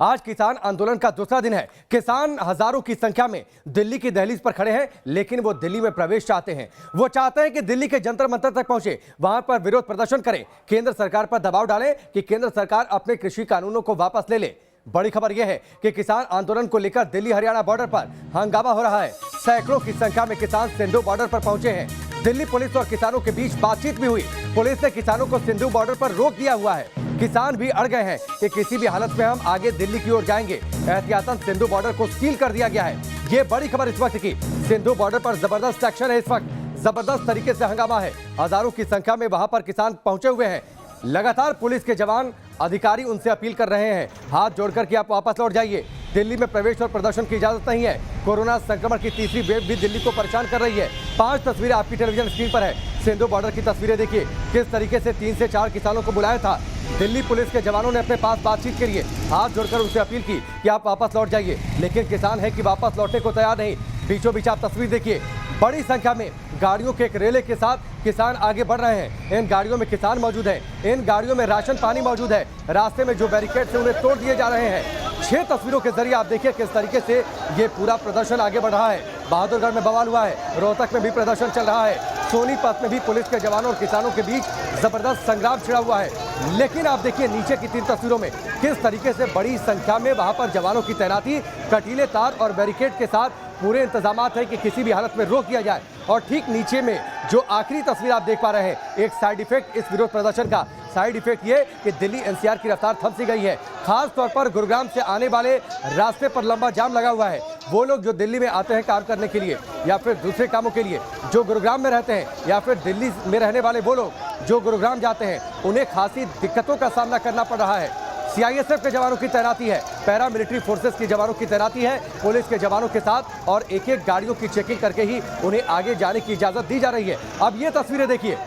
आज किसान आंदोलन का दूसरा दिन है। किसान हजारों की संख्या में दिल्ली की दहलीज पर खड़े हैं, लेकिन वो दिल्ली में प्रवेश चाहते हैं। वो चाहते हैं कि दिल्ली के जंतर मंतर तक पहुंचे, वहां पर विरोध प्रदर्शन करें, केंद्र सरकार पर दबाव डालें कि केंद्र सरकार अपने कृषि कानूनों को वापस ले ले। बड़ी खबर यह है कि किसान आंदोलन को लेकर दिल्ली हरियाणा बॉर्डर पर हंगामा हो रहा है। सैकड़ों की संख्या में किसान सिंधु बॉर्डर पर पहुंचे हैं। दिल्ली पुलिस और किसानों के बीच बातचीत भी हुई। पुलिस ने किसानों को सिंधु बॉर्डर पर रोक दिया हुआ है। किसान भी अड़ गए हैं कि किसी भी हालत में हम आगे दिल्ली की ओर जाएंगे। एहतियातन सिंधु बॉर्डर को सील कर दिया गया है। ये बड़ी खबर इस वक्त की। सिंधु बॉर्डर पर जबरदस्त एक्शन है। इस वक्त जबरदस्त तरीके से हंगामा है। हजारों की संख्या में वहां पर किसान पहुंचे हुए हैं। लगातार पुलिस के जवान अधिकारी उनसे अपील कर रहे हैं, हाथ जोड़कर कि आप वापस लौट जाइए। दिल्ली में प्रवेश और प्रदर्शन की इजाजत नहीं है। कोरोना संक्रमण की तीसरी वेव भी दिल्ली को परेशान कर रही है। 5 तस्वीरें आपकी टेलीविजन स्क्रीन पर है। सिंधु बॉर्डर की तस्वीरें देखिए, किस तरीके से 3 से 4 किसानों को बुलाया था। दिल्ली पुलिस के जवानों ने अपने पास बातचीत के लिए हाथ जोड़कर उनसे अपील की कि आप वापस लौट जाइए, लेकिन किसान है कि वापस लौटने को तैयार नहीं। बीचों बीच आप तस्वीर देखिए, बड़ी संख्या में गाड़ियों के एक रेले के साथ किसान आगे बढ़ रहे हैं। इन गाड़ियों में किसान मौजूद हैं। इन गाड़ियों में राशन पानी मौजूद है। रास्ते में जो बैरिकेड्स हैं उन्हें तोड़ दिए जा रहे हैं। 6 तस्वीरों के जरिए आप देखिए किस तरीके से ये पूरा प्रदर्शन आगे बढ़ रहा है। बहादुरगढ़ में बवाल हुआ है, रोहतक में भी प्रदर्शन चल रहा है, सोनीपत में भी पुलिस के जवानों और किसानों के बीच जबरदस्त संग्राम छिड़ा हुआ है। लेकिन आप देखिए नीचे की 3 तस्वीरों में किस तरीके से बड़ी संख्या में वहां पर जवानों की तैनाती, कटीले तार और बैरिकेड के साथ पूरे इंतजामात है कि किसी भी हालत में रोक दिया जाए। और ठीक नीचे में जो आखिरी तस्वीर आप देख पा रहे हैं, एक साइड इफेक्ट इस विरोध प्रदर्शन का साइड इफेक्ट ये कि दिल्ली एनसीआर की रफ्तार थम सी गई है। खास तौर पर गुरुग्राम से आने वाले रास्ते पर लंबा जाम लगा हुआ है। वो लोग जो दिल्ली में आते हैं काम करने के लिए या फिर दूसरे कामों के लिए, जो गुरुग्राम में रहते हैं, या फिर दिल्ली में रहने वाले वो लोग जो गुरुग्राम जाते हैं, उन्हें खासी दिक्कतों का सामना करना पड़ रहा है। सीआईएसएफ के जवानों की तैनाती है, पैरा मिलिट्री फोर्सेस के जवानों की तैनाती है पुलिस के जवानों के साथ, और एक एक गाड़ियों की चेकिंग करके ही उन्हें आगे जाने की इजाजत दी जा रही है। अब ये तस्वीरें देखिए,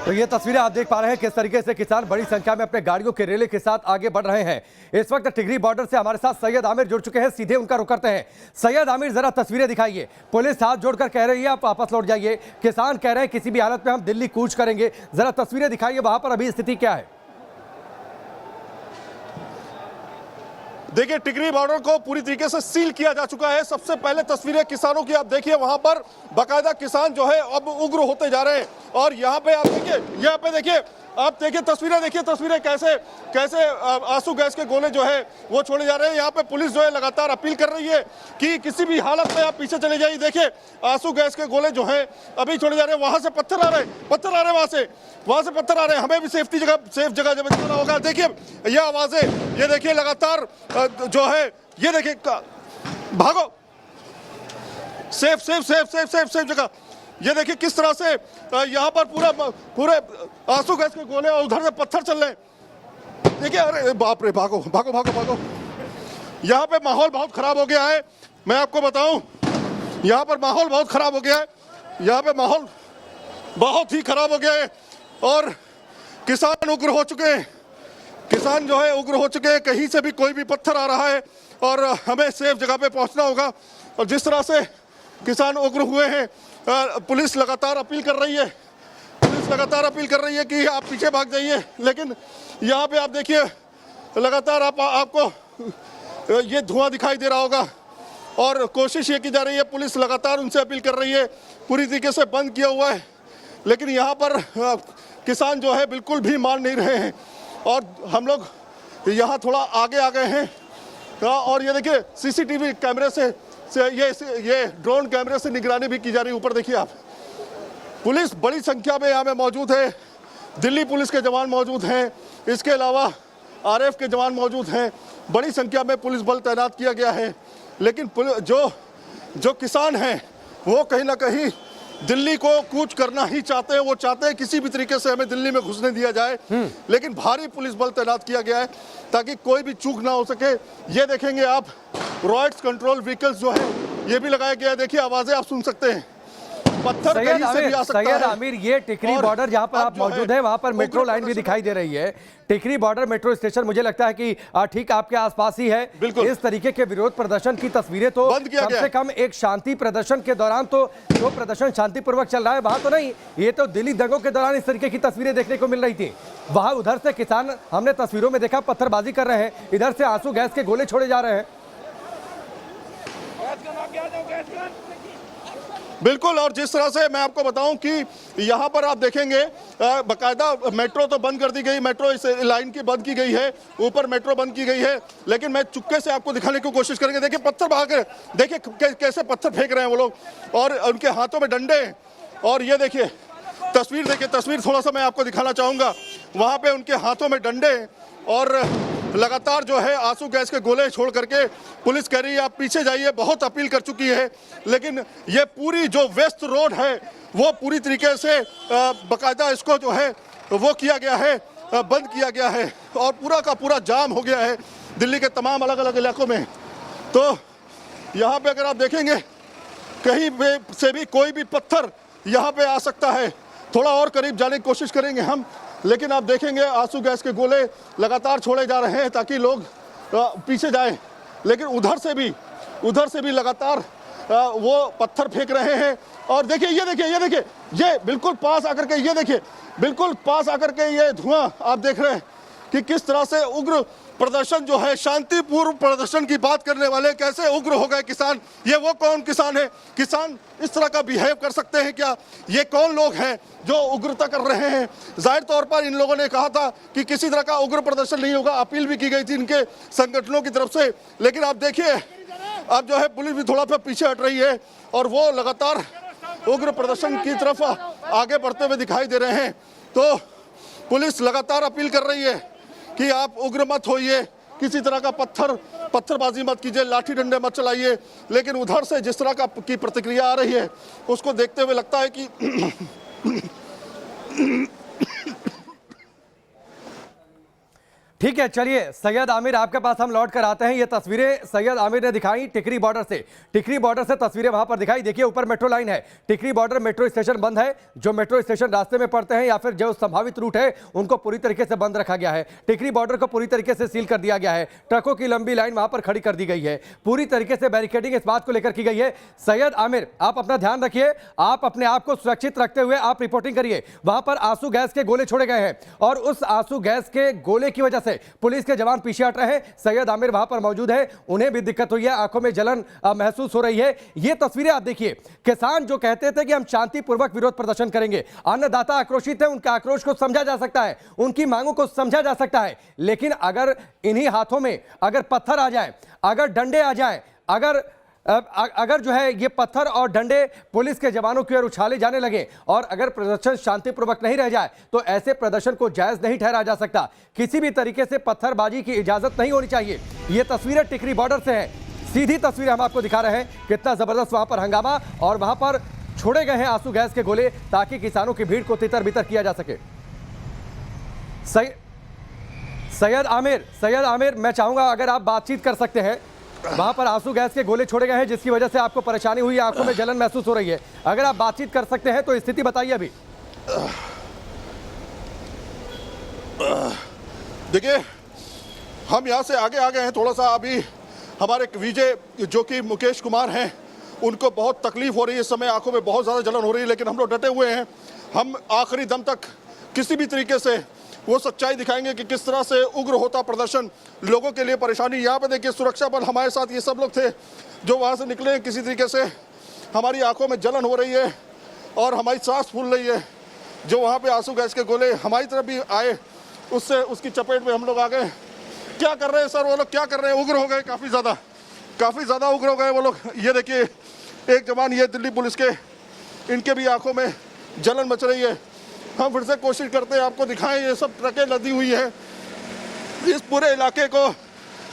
तो ये तस्वीरें आप देख पा रहे हैं किस तरीके से किसान बड़ी संख्या में अपने गाड़ियों के रेले के साथ आगे बढ़ रहे हैं। इस वक्त टिगरी बॉर्डर से हमारे साथ सैयद आमिर जुड़ चुके हैं, सीधे उनका रुख करते हैं। सैयद आमिर, जरा तस्वीरें दिखाइए। पुलिस हाथ जोड़कर कह रही है आप वापस लौट जाइए, किसान कह रहे हैं किसी भी हालत में हम दिल्ली कूच करेंगे। जरा तस्वीरें दिखाइए, वहां पर अभी स्थिति क्या है? देखिए, टिकरी बॉर्डर को पूरी तरीके से सील किया जा चुका है। सबसे पहले तस्वीरें किसानों की आप देखिए, वहां पर बाकायदा किसान जो है अब उग्र होते जा रहे हैं। और यहाँ पे आप देखिए, यहाँ पे देखिए, आप देखिए तस्वीरें कैसे कैसे आंसू गैस के गोले जो है वो छोड़े जा रहे हैं। यहाँ पे पुलिस जो है लगातार अपील कर रही है कि किसी भी हालत में आप पीछे चले जाइए। देखिए, आंसू गैस के गोले जो है अभी छोड़े जा रहे हैं। वहां से पत्थर आ रहे हैं, वहां से पत्थर आ रहे हैं। हमें भी सेफ जगह जब जाना होगा। देखिए ये आवाजें, ये देखिए लगातार जो है, ये देखिए, भागो, सेफ जगह। ये देखिए किस तरह से यहाँ पर पूरे आंसू गैस के गोले और उधर से पत्थर चल रहे हैं। देखिए, अरे बाप रे, भागो। यहाँ पे माहौल बहुत खराब हो गया है। मैं आपको बताऊं, यहाँ पर माहौल बहुत खराब हो गया है। यहाँ पे माहौल बहुत ही खराब हो गया है और किसान उग्र हो चुके हैं। किसान जो है उग्र हो चुके हैं। कहीं से भी कोई भी पत्थर आ रहा है और हमें सेफ जगह पे पहुंचना होगा। और जिस तरह से किसान उग्र हुए हैं, पुलिस लगातार अपील कर रही है कि आप पीछे भाग जाइए। लेकिन यहाँ पे आप देखिए लगातार आपको ये धुआं दिखाई दे रहा होगा और कोशिश ये की जा रही है, पुलिस लगातार उनसे अपील कर रही है। पूरी तरीके से बंद किया हुआ है, लेकिन यहाँ पर किसान जो है बिल्कुल भी मान नहीं रहे हैं। और हम लोग यहाँ थोड़ा आगे आ गए हैं और ये देखिए सीसीटीवी कैमरे से ये ड्रोन कैमरे से निगरानी भी की जा रही है। ऊपर देखिए आप, पुलिस बड़ी संख्या में यहाँ पे मौजूद है। दिल्ली पुलिस के जवान मौजूद हैं, इसके अलावा आरएफ के जवान मौजूद हैं। बड़ी संख्या में पुलिस बल तैनात किया गया है। लेकिन जो किसान हैं वो कहीं ना कहीं दिल्ली को कूच करना ही चाहते हैं। वो चाहते हैं किसी भी तरीके से हमें दिल्ली में घुसने दिया जाए। लेकिन भारी पुलिस बल तैनात किया गया है ताकि कोई भी चूक ना हो सके। ये देखेंगे आप, रॉयट्स कंट्रोल व्हीकल्स जो है ये भी लगाया गया है। देखिए आवाजें आप सुन सकते हैं, पत्थर कहीं से भी आ सकता सैयद है। आमिर, ये टिकरी और बॉर्डर जहां पर अब आप जो है, मौजूद हैं वहां पर मेट्रो उग्र लाइन भी प्रदर्शन- दिखाई दे रही है। टिकरी बॉर्डर मेट्रो स्टेशन मुझे लगता है कि ठीक आपके आसपास ही है। बिल्कुल। इस तरीके के विरोध प्रदर्शन की तस्वीरें तो बंद किया कम गया से है। कम एक शांति प्रदर्शन के दौरान तो जो प्रदर्शन शांतिपूर्वक चल रहा है वहां तो नहीं, ये तो दिल्ली दंगों के दौरान इस तरीके की तस्वीरें देखने को मिल रही थी। वहां उधर से किसान हमने तस्वीरों में देखा पत्थरबाजी कर रहे हैं, इधर से आंसू गैस के गोले छोड़े जा रहे हैं। बिल्कुल। और जिस तरह से मैं आपको बताऊं कि यहाँ पर आप देखेंगे बकायदा मेट्रो तो बंद कर दी गई, मेट्रो इस लाइन की बंद की गई है, ऊपर मेट्रो बंद की गई है, लेकिन मैं चुपके से आपको दिखाने की कोशिश करेंगे। देखिए पत्थर बहा कर, देखिए कैसे पत्थर फेंक रहे हैं वो लोग, और उनके हाथों में डंडे हैं। और ये देखिए तस्वीर, देखिए तस्वीर थोड़ा सा मैं आपको दिखाना चाहूँगा। वहाँ पे उनके हाथों में डंडे हैं और लगातार जो है आंसू गैस के गोले छोड़ करके पुलिस कह रही है आप पीछे जाइए, बहुत अपील कर चुकी है, लेकिन ये पूरी जो वेस्ट रोड है वो पूरी तरीके से बकायदा इसको जो है वो किया गया है, बंद किया गया है और पूरा का पूरा जाम हो गया है दिल्ली के तमाम अलग अलग इलाकों में। तो यहाँ पे अगर आप देखेंगे कहीं पे से भी कोई भी पत्थर यहाँ पे आ सकता है। थोड़ा और करीब जाने की कोशिश करेंगे हम, लेकिन आप देखेंगे आंसू गैस के गोले लगातार छोड़े जा रहे हैं ताकि लोग पीछे जाएं, लेकिन उधर से भी लगातार वो पत्थर फेंक रहे हैं। और देखिए ये बिल्कुल पास आकर के, ये देखिए बिल्कुल पास आकर के ये धुआं आप देख रहे हैं कि किस तरह से उग्र प्रदर्शन जो है, शांतिपूर्ण प्रदर्शन की बात करने वाले कैसे उग्र हो गए किसान। ये वो कौन किसान है? किसान इस तरह का बिहेव कर सकते हैं क्या? ये कौन लोग हैं जो उग्रता कर रहे हैं? जाहिर तौर पर इन लोगों ने कहा था कि किसी तरह का उग्र प्रदर्शन नहीं होगा, अपील भी की गई थी इनके संगठनों की तरफ से, लेकिन आप देखिए अब जो है पुलिस भी थोड़ा सा पीछे हट रही है और वो लगातार उग्र प्रदर्शन की तरफ आगे बढ़ते हुए दिखाई दे रहे हैं। तो पुलिस लगातार अपील कर रही है कि आप उग्र मत होइए, किसी तरह का पत्थरबाजी मत कीजिए, लाठी डंडे मत चलाइए। लेकिन उधर से जिस तरह की प्रतिक्रिया आ रही है उसको देखते हुए लगता है कि ठीक है, चलिए सैयद आमिर आपके पास हम लौट कर आते हैं। ये तस्वीरें सैयद आमिर ने दिखाई टिकरी बॉर्डर से तस्वीरें वहां पर दिखाई। देखिए ऊपर मेट्रो लाइन है, टिकरी बॉर्डर मेट्रो स्टेशन बंद है। जो मेट्रो स्टेशन रास्ते में पड़ते हैं या फिर जो संभावित रूट है उनको पूरी तरीके से बंद रखा गया है। टिकरी बॉर्डर को पूरी तरीके से सील कर दिया गया है। ट्रकों की लंबी लाइन वहां पर खड़ी कर दी गई है। पूरी तरीके से बैरिकेडिंग इस बात को लेकर की गई है। सैयद आमिर आप अपना ध्यान रखिए, आप अपने आप को सुरक्षित रखते हुए आप रिपोर्टिंग करिए। वहां पर आंसू गैस के गोले छोड़े गए हैं और उस आंसू गैस के गोले की वजह से पुलिस के जवान पीछे हट रहे हैं। सैयद आमिर वहां पर मौजूद है, उन्हें भी दिक्कत हुई है, आंखों में जलन महसूस हो रही है। ये तस्वीरें आप देखिए, किसान जो कहते थे कि हम शांतिपूर्वक विरोध प्रदर्शन करेंगे, अन्नदाता आक्रोशित है, उनके आक्रोश को समझा जा सकता है, उनकी मांगों को समझा जा सकता है। लेकिन अगर इन्हीं हाथों में अगर पत्थर आ जाए, अगर डंडे आ जाए, अगर जो है ये पत्थर और डंडे पुलिस के जवानों की ओर उछाले जाने लगे और अगर प्रदर्शन शांतिपूर्वक नहीं रह जाए तो ऐसे प्रदर्शन को जायज नहीं ठहराया जा सकता। किसी भी तरीके से पत्थरबाजी की इजाजत नहीं होनी चाहिए। ये तस्वीरें टिकरी बॉर्डर से हैं, सीधी तस्वीरें हम आपको दिखा रहे हैं। कितना जबरदस्त वहां पर हंगामा और वहां पर छोड़े गए हैं आंसू गैस के गोले ताकि किसानों की भीड़ को तितर बितर किया जा सके। सैयद आमिर मैं चाहूंगा अगर आप बातचीत कर सकते हैं। वहां पर आंसू गैस के गोले छोड़े गए हैं जिसकी वजह से आपको परेशानी हुई, आंखों में जलन महसूस हो रही है। अगर आप बातचीत कर सकते हैं तो स्थिति बताइए अभी। देखिए हम यहाँ से आगे आ गए हैं थोड़ा सा। अभी हमारे विजय जो कि मुकेश कुमार हैं, उनको बहुत तकलीफ हो रही है इस समय, आंखों में बहुत ज़्यादा जलन हो रही है, लेकिन हम लोग डटे हुए हैं। हम आखिरी दम तक किसी भी तरीके से वो सच्चाई दिखाएंगे कि किस तरह से उग्र होता प्रदर्शन, लोगों के लिए परेशानी। यहाँ पे देखिए सुरक्षा बल हमारे साथ, ये सब लोग थे जो वहाँ से निकले हैं। किसी तरीके से हमारी आंखों में जलन हो रही है और हमारी सांस फूल रही है। जो वहाँ पे आंसू गैस के गोले हमारी तरफ भी आए, उससे उसकी चपेट में हम लोग आ गए। क्या कर रहे हैं सर वो लोग, क्या कर रहे हैं? उग्र हो गए, काफ़ी ज़्यादा उग्र हो गए वो लोग। ये देखिए एक जवान, ये दिल्ली पुलिस के, इनके भी आंखों में जलन मच रही है। हम फिर से कोशिश करते हैं आपको दिखाएं, ये सब ट्रकें लदी हुई है। इस पूरे इलाके को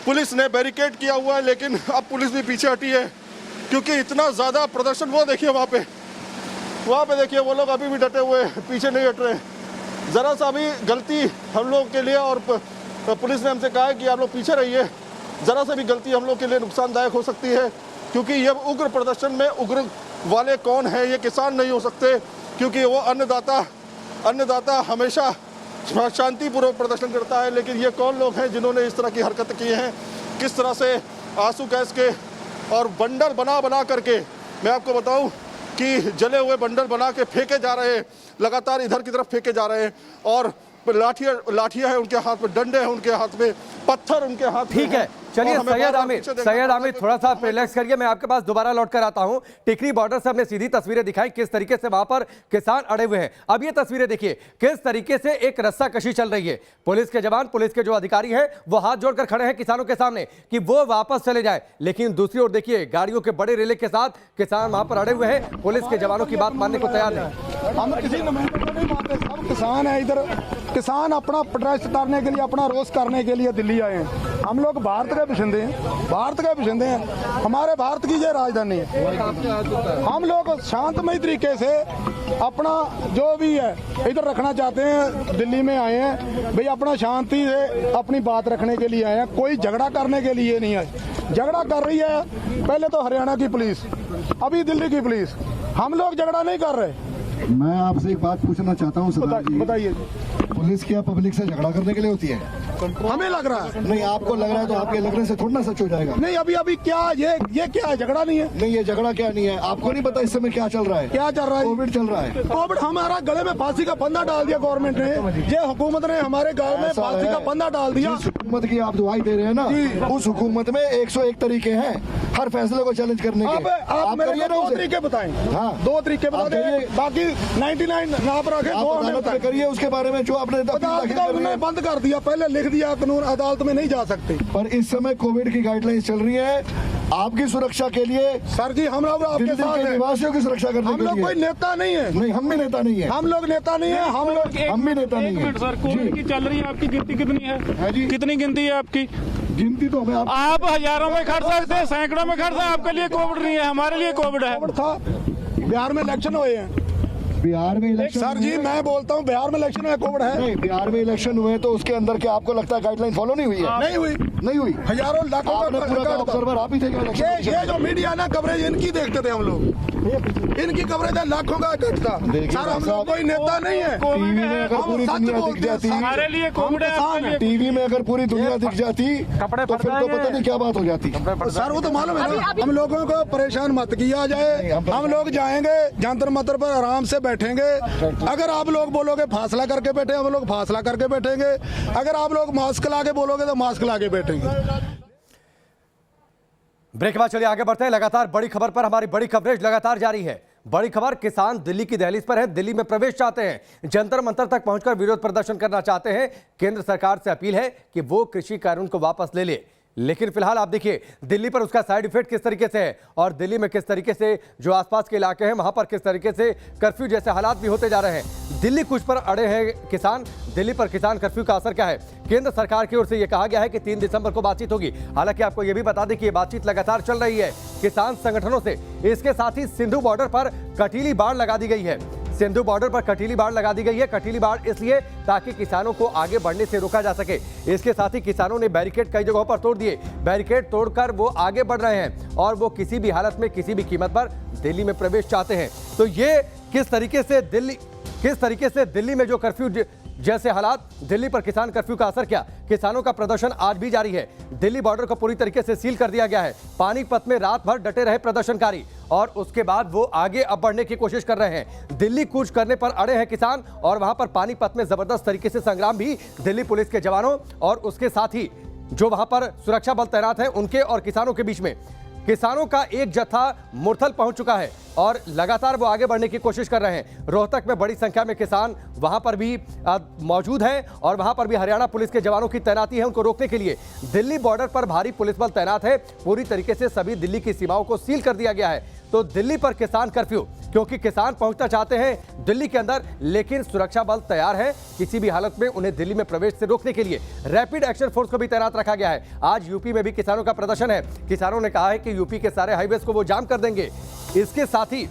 पुलिस ने बैरिकेड किया हुआ है, लेकिन अब पुलिस भी पीछे हटी है क्योंकि इतना ज़्यादा प्रदर्शन। वो देखिए वहाँ पे देखिए वो लोग अभी भी डटे हुए, पीछे नहीं हट रहे। ज़रा सा भी गलती हम लोग के लिए, और पुलिस ने हमसे कहा है कि आप लोग पीछे रहिए, ज़रा सा भी गलती हम लोग के लिए नुकसानदायक हो सकती है क्योंकि ये उग्र प्रदर्शन में वाले कौन है? ये किसान नहीं हो सकते, क्योंकि वो अन्नदाता हमेशा शांतिपूर्वक प्रदर्शन करता है। लेकिन ये कौन लोग हैं जिन्होंने इस तरह की हरकत की हैं? किस तरह से आंसू गैस के और बंडल बना करके, मैं आपको बताऊं कि जले हुए बंडल बना के फेंके जा रहे हैं, लगातार इधर की तरफ फेंके जा रहे हैं। और लाठियां हैं उनके हाथ में, डंडे हैं उनके हाथ में, पत्थर उनके हाथ में। ठीक है, चलिए सैयद आमिर थोड़ा सा रिलैक्स करिए, मैं आपके पास दोबारा लौट कर आता हूं। टिकरी बॉर्डर से हमने सीधी तस्वीरें दिखाई किस तरीके से वहां पर किसान अड़े हुए हैं। अब ये तस्वीरें देखिए किस तरीके से एक रस्सा कशी चल रही है। पुलिस के जवान, पुलिस के जो अधिकारी हैं वो हाथ जोड़कर खड़े हैं किसानों के सामने कि वो वापस चले जाए, लेकिन दूसरी ओर देखिए गाड़ियों के बड़े रेले के साथ किसान वहां पर अड़े हुए हैं। पुलिस के जवानों की बात मानने को तैयार नहीं। हम किसी नुमाइंदे को नहीं मानते, सब किसान है इधर। किसान अपना प्रोटेस्ट करने के लिए, अपना रोष करने के लिए दिल्ली आए हैं। हम लोग भारत के बाशिंदे हैं, भारत के बाशिंदे हैं, हमारे भारत की ये राजधानी है। हम लोग शांतमय तरीके से अपना जो भी है इधर रखना चाहते हैं। दिल्ली में आए हैं भाई, अपना शांति से अपनी बात रखने के लिए आए हैं, कोई झगड़ा करने के लिए नहीं आए। झगड़ा कर रही है पहले तो हरियाणा की पुलिस, अभी दिल्ली की पुलिस। हम लोग झगड़ा नहीं कर रहे। मैं आपसे एक बात पूछना चाहता हूँ सरदार जी, बताइए। पुलिस क्या पब्लिक से झगड़ा करने के लिए होती है? हमें लग रहा है। नहीं, आपको लग रहा है तो आपके लगने से थोड़ा ना सच हो जाएगा। नहीं, अभी क्या ये क्या है? झगड़ा नहीं है। नहीं, ये झगड़ा क्या नहीं है, आपको नहीं पता इस समय क्या चल रहा है? क्या चल रहा है? कोविड चल रहा है। कोविड हमारा गले में फांसी का फंदा डाल दिया गवर्नमेंट ने। ये हुकूमत ने हमारे गले में फांसी का फंदा डाल दिया। जिस हुकूमत की आप दुआई दे रहे हैं ना, उस हुकूमत में 101 तरीके हैं हर फैसले को चैलेंज करने के। अब आप मेरे को 2 तरीके बताएं। हाँ, 2 तरीके बता दें, बाकी 99 आप रखे। 2 हमें करिए उसके बारे में जो आपने उन्होंने बंद कर दिया, पहले लिख दिया कानून अदालत में नहीं जा सकते। पर इस समय कोविड की गाइडलाइंस चल रही है आपकी सुरक्षा के लिए। सर जी, हम लोग आपके साथ हैं, निवासियों की सुरक्षा करने हम के लिए। लोग कोई नेता नहीं है। नहीं, हम भी नेता नहीं है। हम लोग नेता नहीं है। हम भी नेता नहीं है। सर, कोविड की चल रही है, आपकी गिनती कितनी है जी? कितनी गिनती है आपकी? गिनती तो हमें आप हजारों में खड़ सकते हैं, सैकड़ों में खड़ सकते हैं। आपके लिए कोविड नहीं है, हमारे लिए कोविड है। कोविड था। बिहार में इलेक्शन हुए हैं। बिहार में इलेक्शन, सर जी मैं बोलता हूँ, बिहार में इलेक्शन है, कोविड है। नहीं, बिहार में इलेक्शन हुए तो उसके अंदर क्या आपको लगता है गाइडलाइन फॉलो नहीं हुई है? नहीं हुई। नहीं हुई। हजारों लाखों आपने पूरा ऑब्जर्वर आप ही थे क्या इलेक्शन? ये जो मीडिया ना कवरेज इनकी देखते थे हम लोग, इनकी कवरेज है, लाखों का इकट्ठ था। सर हम लोग कोई नेता नहीं है। टीवी में अगर पूरी दुनिया दिख जाती, हमारे लिए कोविड है। टीवी में अगर पूरी दुनिया दिख जाती तो फिर तो पता नहीं क्या बात हो जाती। सर वो तो मालूम है ना। हम लोगों को परेशान मत किया जाए। हम लोग जाएंगे जंतर मंतर पर आराम से बैठेंगे। अगर आप लोग बोलोगे फासला करके बैठे, हम लोग फासला करके बैठेंगे। अगर आप लोग मास्क ला के बोलोगे तो मास्क ला के बैठेंगे। ब्रेक के बाद चलिए आगे बढ़ते हैं। लगातार बड़ी खबर पर हमारी बड़ी कवरेज लगातार जारी है। बड़ी खबर, किसान दिल्ली की दहलीज पर है, दिल्ली में प्रवेश चाहते हैं, जंतर मंतर तक पहुंचकर विरोध प्रदर्शन करना चाहते हैं। केंद्र सरकार से अपील है कि वो कृषि कानून को वापस ले ले। लेकिन फिलहाल आप देखिए दिल्ली पर उसका साइड इफेक्ट किस तरीके से है और दिल्ली में किस तरीके से जो आसपास के इलाके हैं वहां पर किस तरीके से कर्फ्यू जैसे हालात भी होते जा रहे हैं। दिल्ली कुछ पर अड़े हैं किसान। दिल्ली पर किसान कर्फ्यू का असर क्या है? केंद्र सरकार की ओर से यह कहा गया है कि 3 दिसंबर को बातचीत होगी। हालांकि आपको यह भी बता दें कि यह बातचीत लगातार चल रही है किसान संगठनों से। इसके साथ ही सिंधु बॉर्डर पर कटीली बाड़ लगा दी गई है। सिंधु बॉर्डर पर कटीली बाड़ लगा दी गई है। कटीली बाड़ इसलिए ताकि किसानों को आगे बढ़ने से रोका जा सके। इसके साथ ही किसानों ने बैरिकेड कई जगहों पर तोड़ दिए। बैरिकेड तोड़कर वो आगे बढ़ रहे हैं और वो किसी भी हालत में किसी भी कीमत पर दिल्ली में प्रवेश चाहते हैं। तो ये किस तरीके से दिल्ली में जो कर्फ्यू जैसे हालात, दिल्ली पर किसान कर्फ्यू का असर क्या? किसानों का प्रदर्शन आज भी जारी है। दिल्ली बॉर्डर को पूरी तरीके से सील कर दिया गया है। पानीपत में रात भर डटे रहे प्रदर्शनकारी और उसके बाद वो आगे अब बढ़ने की कोशिश कर रहे हैं। दिल्ली कूच करने पर अड़े हैं किसान और वहां पर पानीपत में जबरदस्त तरीके से संग्राम भी दिल्ली पुलिस के जवानों और उसके साथ ही जो वहां पर सुरक्षा बल तैनात हैं उनके और किसानों के बीच में। किसानों का एक जत्था मुरथल पहुंच चुका है और लगातार वो आगे बढ़ने की कोशिश कर रहे हैं। रोहतक में बड़ी संख्या में किसान वहां पर भी मौजूद हैं और वहां पर भी हरियाणा पुलिस के जवानों की तैनाती है उनको रोकने के लिए। दिल्ली बॉर्डर पर भारी पुलिस बल तैनात है। पूरी तरीके से सभी दिल्ली की सीमाओं को सील कर दिया गया है। तो दिल्ली पर किसान कर्फ्यू, क्योंकि किसान पहुंचना चाहते हैं दिल्ली के अंदर, लेकिन सुरक्षा बल तैयार है किसी भी हालत में उन्हें दिल्ली में प्रवेश से रोकने के लिए। रैपिड एक्शन फोर्स को भी तैनात रखा गया है। आज यूपी में भी किसानों का प्रदर्शन है। किसानों ने कहा है कि यूपी के सारे हाईवेज को वो जाम कर देंगे। इसके साथ ही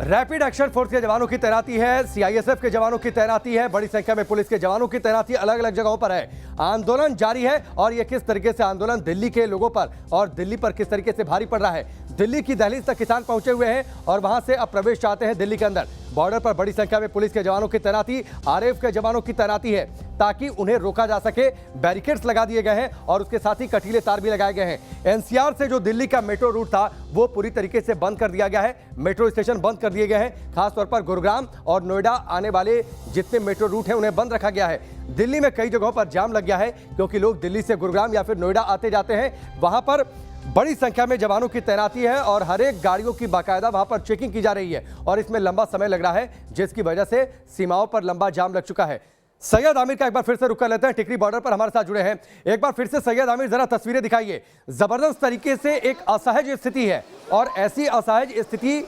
रैपिड एक्शन फोर्स के जवानों की तैनाती है, सीआईएसएफ के जवानों की तैनाती है, बड़ी संख्या में पुलिस के जवानों की तैनाती अलग अलग जगहों पर है। आंदोलन जारी है और ये किस तरीके से आंदोलन दिल्ली के लोगों पर और दिल्ली पर किस तरीके से भारी पड़ रहा है। दिल्ली की दहलीज तक किसान पहुंचे हुए हैं और वहां से अब प्रवेश चाहते हैं दिल्ली के अंदर। बॉर्डर पर बड़ी संख्या में पुलिस के जवानों की तैनाती, आरएएफ के जवानों की तैनाती है ताकि उन्हें रोका जा सके। बैरिकेड्स लगा दिए गए हैं और उसके साथ ही कटीले तार भी लगाए गए हैं। एनसीआर से जो दिल्ली का मेट्रो रूट था वो पूरी तरीके से बंद कर दिया गया है। मेट्रो स्टेशन बंद कर दिए गए हैं। खासतौर पर गुरुग्राम और नोएडा आने वाले जितने मेट्रो रूट हैं उन्हें बंद रखा गया है। दिल्ली में कई जगहों पर जाम लग गया है क्योंकि लोग दिल्ली से गुरुग्राम या फिर नोएडा आते जाते हैं। वहां पर बड़ी संख्या में जवानों की तैनाती है और हर एक गाड़ियों की बाकायदा वहां पर चेकिंग की जा रही है और इसमें लंबा समय लग रहा है, जिसकी वजह से सीमाओं पर लंबा जाम लग चुका है। सैयद आमिर का एक बार फिर से रुक कर लेते हैं, टिकरी बॉर्डर पर हमारे साथ जुड़े हैं। एक बार फिर से सैयद आमिर, जरा तस्वीरें दिखाइए। जबरदस्त तरीके से एक असहज स्थिति है और ऐसी असहज स्थिति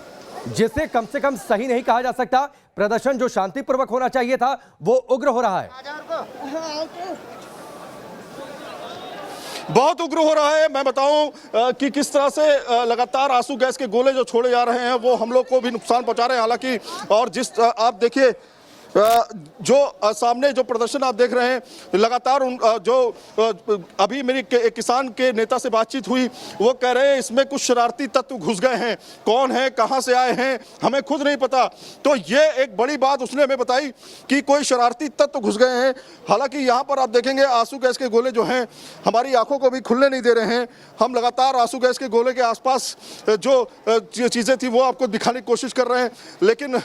जिसे कम से कम सही नहीं कहा जा सकता। प्रदर्शन जो शांतिपूर्वक होना चाहिए था वो उग्र हो रहा है। बहुत उग्र हो रहा है। मैं बताऊं कि किस तरह से लगातार आंसू गैस के गोले जो छोड़े जा रहे हैं वो हम लोग को भी नुकसान पहुंचा रहे हैं। हालांकि और जिस आप देखिए जो सामने जो प्रदर्शन आप देख रहे हैं, लगातार जो अभी मेरी किसान के नेता से बातचीत हुई, वो कह रहे हैं इसमें कुछ शरारती तत्व घुस गए हैं। कौन है, कहां से आए हैं, हमें खुद नहीं पता। तो ये एक बड़ी बात उसने हमें बताई कि कोई शरारती तत्व घुस गए हैं। हालांकि यहाँ पर आप देखेंगे आंसू गैस के गोले जो हैं हमारी आंखों को भी खुलने नहीं दे रहे हैं। हम लगातार आंसू गैस के गोले के आसपास जो चीज़ें थी वो आपको दिखाने की कोशिश कर रहे हैं। लेकिन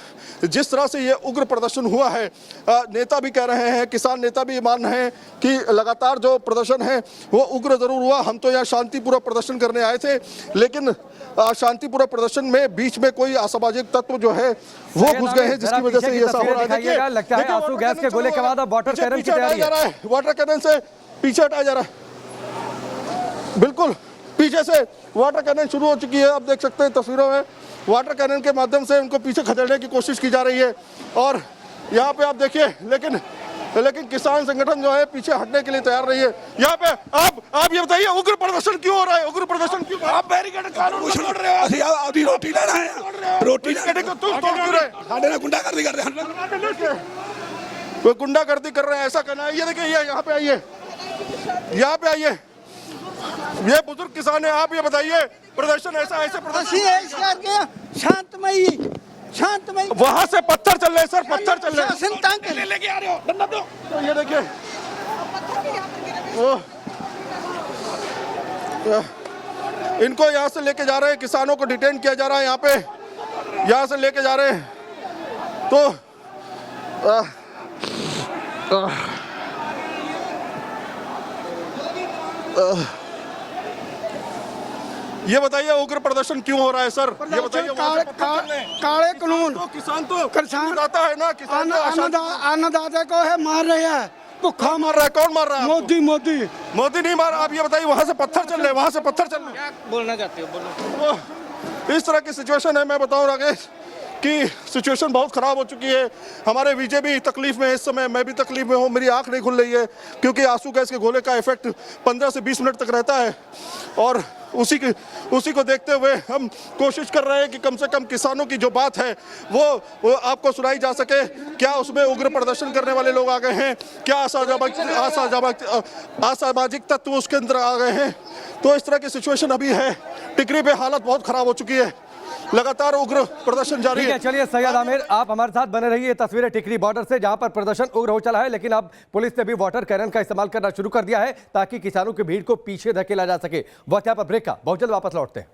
जिस तरह से ये उग्र प्रदर्शन हुआ है, नेता भी कह रहे हैं, किसान नेता भी मान रहे हैं कि लगातार जो प्रदर्शन है वो उग्र जरूर हुआ। हम तो यहाँ शांतिपूर्वक प्रदर्शन करने आए थे, लेकिन शांतिपूर्वक प्रदर्शन में बीच में कोई असामाजिक तत्व जो है वो घुस गए हैं, जिसकी वजह से ये ऐसा हो रहा है। देखिए, लगता है आंसू गैस के गोले के बाद अब वाटर कैनन की तैयारी है। वाटर कैनन से पीछे हटाया जा रहा है। बिल्कुल पीछे से वाटर कैनन शुरू हो चुकी है। आप देख सकते हैं तस्वीरों में वाटर कैनन के माध्यम से उनको पीछे खदेड़ने की कोशिश की जा रही है। और यहाँ पे आप देखिए, लेकिन किसान संगठन जो है पीछे हटने के लिए तैयार नहीं है। यहाँ पे आप ये बताइए उग्र प्रदर्शन क्यों हो रहा है? उग्र प्रदर्शन क्यों? आप बैरिकेड कानून तोड़ रहे हो। अभी रोटी लेना है, रोटी को तुम तोड़ क्यों रहे? साढ़े ना गुंडागर्दी कर रहे हैं, कोई गुंडागर्दी कर रहे हैं ऐसा कहना है। ये देखिए, ये यहाँ पे आइए, यहाँ पे आइए, ये बुजुर्ग किसान है। आप ये बताइए प्रदर्शन ऐसे प्रदर्शन शांतमयी वहां से पत्थर चल रहे हैं सर, पत्थर चल रहे हैं, लेके आ रहे हो, डंडा दो। तो ये देखिए इनको यहाँ से लेके जा रहे हैं, किसानों को डिटेन किया जा रहा है यहाँ पे, यहाँ से लेके जा रहे हैं। तो ये बताइए उग्र प्रदर्शन क्यों हो रहा है सर? ये बताइए। काले कानून किसान आता है ना, किसान अन्नदाता को है मार रहे हैं, भूखा मार रहा है। कौन मार रहा है? मोदी नहीं मार रहा। आप ये बताइए, वहां से पत्थर चल रहे हैं, वहां से पत्थर चल रहे हैं। बोलना चाहते हो बोलो। इस तरह की सिचुएशन है। मैं बताऊं राकेश कि सिचुएशन बहुत ख़राब हो चुकी है। हमारे विजय भी तकलीफ में है इस समय, मैं भी तकलीफ में हूँ। मेरी आंख नहीं खुल रही है क्योंकि आंसू गैस के गोले का इफेक्ट 15 से 20 मिनट तक रहता है और उसी को देखते हुए हम कोशिश कर रहे हैं कि कम से कम किसानों की जो बात है वो आपको सुनाई जा सके। क्या उसमें उग्र प्रदर्शन करने वाले लोग आ गए हैं? क्या असामाजिक तत्व उसके अंदर आ गए हैं? तो इस तरह की सिचुएशन अभी है। टिकरी पे हालत बहुत ख़राब हो चुकी है, लगातार उग्र प्रदर्शन जारी है। चलिए सैयद आमिर, आप हमारे साथ बने रहिए। तस्वीरें टिकरी बॉर्डर से जहां पर प्रदर्शन उग्र हो चला है, लेकिन अब पुलिस ने भी वाटर कैनन का इस्तेमाल करना शुरू कर दिया है ताकि किसानों की भीड़ को पीछे धकेला जा सके। वक्त यहाँ पर ब्रेक का, बहुत जल्द वापस लौटते हैं।